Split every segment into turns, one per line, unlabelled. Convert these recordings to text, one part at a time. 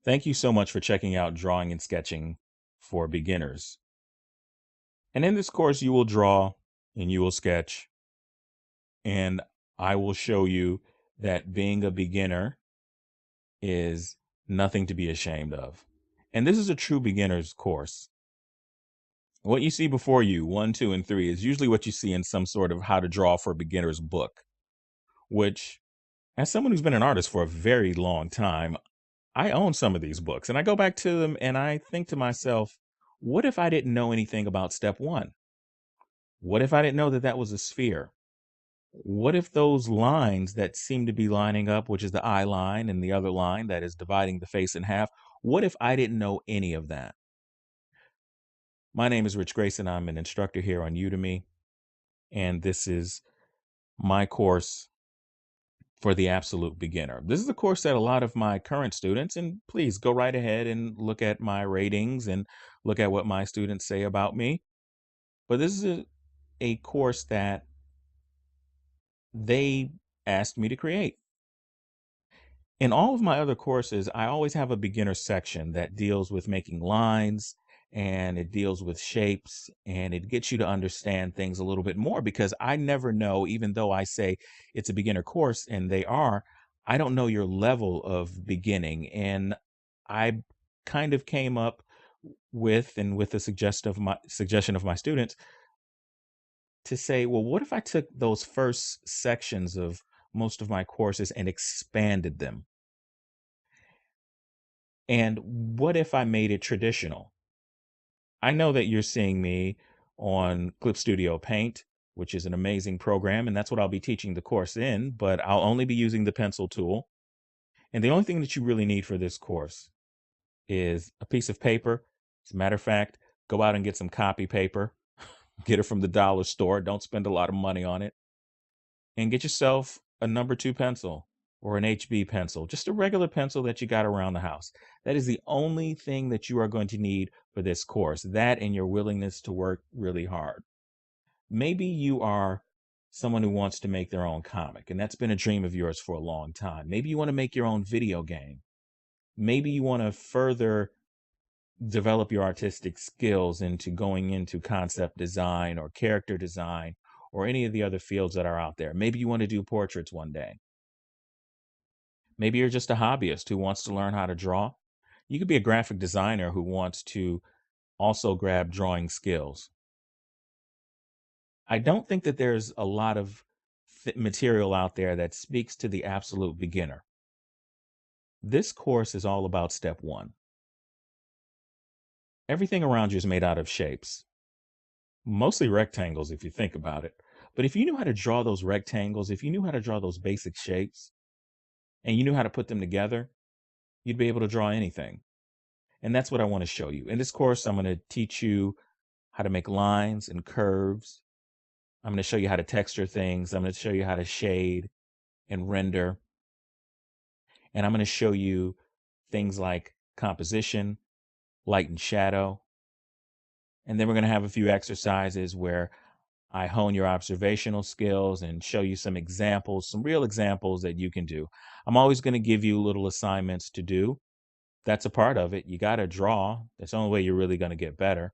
Thank you so much for checking out Drawing and Sketching for Beginners. And in this course, you will draw and you will sketch, and I will show you that being a beginner is nothing to be ashamed of. And this is a true beginner's course. What you see before you, one, two, and three, is usually what you see in some sort of how to draw for beginners book, which, as someone who's been an artist for a very long time, I own some of these books and I go back to them and I think to myself, what if I didn't know anything about step one? What if I didn't know that that was a sphere? What if those lines that seem to be lining up, which is the eye line and the other line that is dividing the face in half, what if I didn't know any of that? My name is Rich Grayson. I'm an instructor here on Udemy, and this is my course for the absolute beginner. This is a course that a lot of my current students, and please go right ahead and look at my ratings and look at what my students say about me. But this is a course that they asked me to create. In all of my other courses, I always have a beginner section that deals with making lines and it deals with shapes and it gets you to understand things a little bit more because I never know, even though I say it's a beginner course and they are, I don't know your level of beginning. And I kind of came up with and with the suggestion of my students to say, well, what if I took those first sections of most of my courses and expanded them? And what if I made it traditional? I know that you're seeing me on Clip Studio Paint, which is an amazing program, and that's what I'll be teaching the course in, but I'll only be using the pencil tool. And the only thing that you really need for this course is a piece of paper. As a matter of fact, go out and get some copy paper, get it from the dollar store. Don't spend a lot of money on it. And get yourself a number two pencil or an HB pencil, just a regular pencil that you got around the house. That is the only thing that you are going to need for this course, that and your willingness to work really hard. Maybe you are someone who wants to make their own comic, and that's been a dream of yours for a long time. Maybe you want to make your own video game. Maybe you want to further develop your artistic skills into going into concept design or character design or any of the other fields that are out there. Maybe you want to do portraits one day. Maybe you're just a hobbyist who wants to learn how to draw. You could be a graphic designer who wants to also grab drawing skills. I don't think that there's a lot of material out there that speaks to the absolute beginner. This course is all about step one. Everything around you is made out of shapes, mostly rectangles if you think about it. But if you knew how to draw those rectangles, if you knew how to draw those basic shapes, and you knew how to put them together, you'd be able to draw anything. And that's what I want to show you. In this course, I'm going to teach you how to make lines and curves. I'm going to show you how to texture things. I'm going to show you how to shade and render. And I'm going to show you things like composition, light and shadow. And then we're going to have a few exercises where I hone your observational skills and show you some examples, some real examples that you can do. I'm always going to give you little assignments to do. That's a part of it. You got to draw. That's the only way you're really going to get better.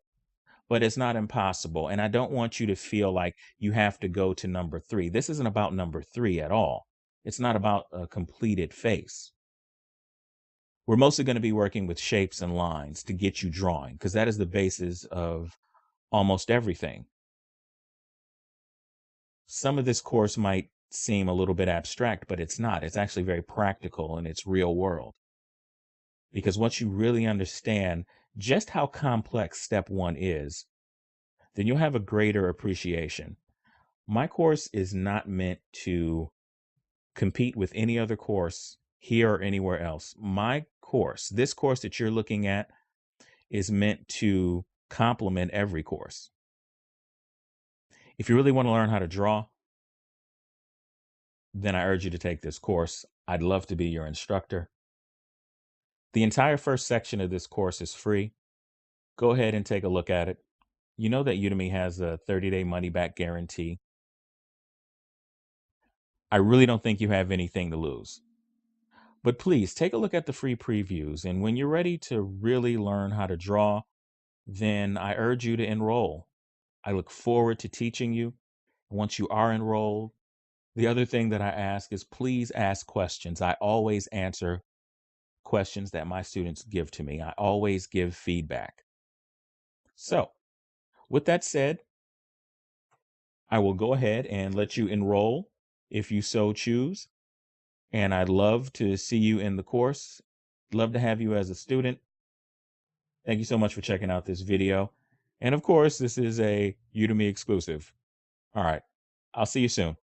But it's not impossible. And I don't want you to feel like you have to go to number three. This isn't about number three at all. It's not about a completed face. We're mostly going to be working with shapes and lines to get you drawing because that is the basis of almost everything. Some of this course might seem a little bit abstract, but it's not. It's actually very practical and it's real world. Because once you really understand just how complex step one is, then you'll have a greater appreciation. My course is not meant to compete with any other course here or anywhere else. My course, this course that you're looking at, is meant to complement every course. If you really want to learn how to draw, then I urge you to take this course. I'd love to be your instructor. The entire first section of this course is free. Go ahead and take a look at it. You know that Udemy has a 30-day money back guarantee. I really don't think you have anything to lose. But please take a look at the free previews. And when you're ready to really learn how to draw, then I urge you to enroll. I look forward to teaching you. Once you are enrolled, the other thing that I ask is please ask questions. I always answer questions that my students give to me. I always give feedback. So, with that said, I will go ahead and let you enroll if you so choose. And I'd love to see you in the course. Love to have you as a student. Thank you so much for checking out this video. And of course, this is a Udemy exclusive. All right. I'll see you soon.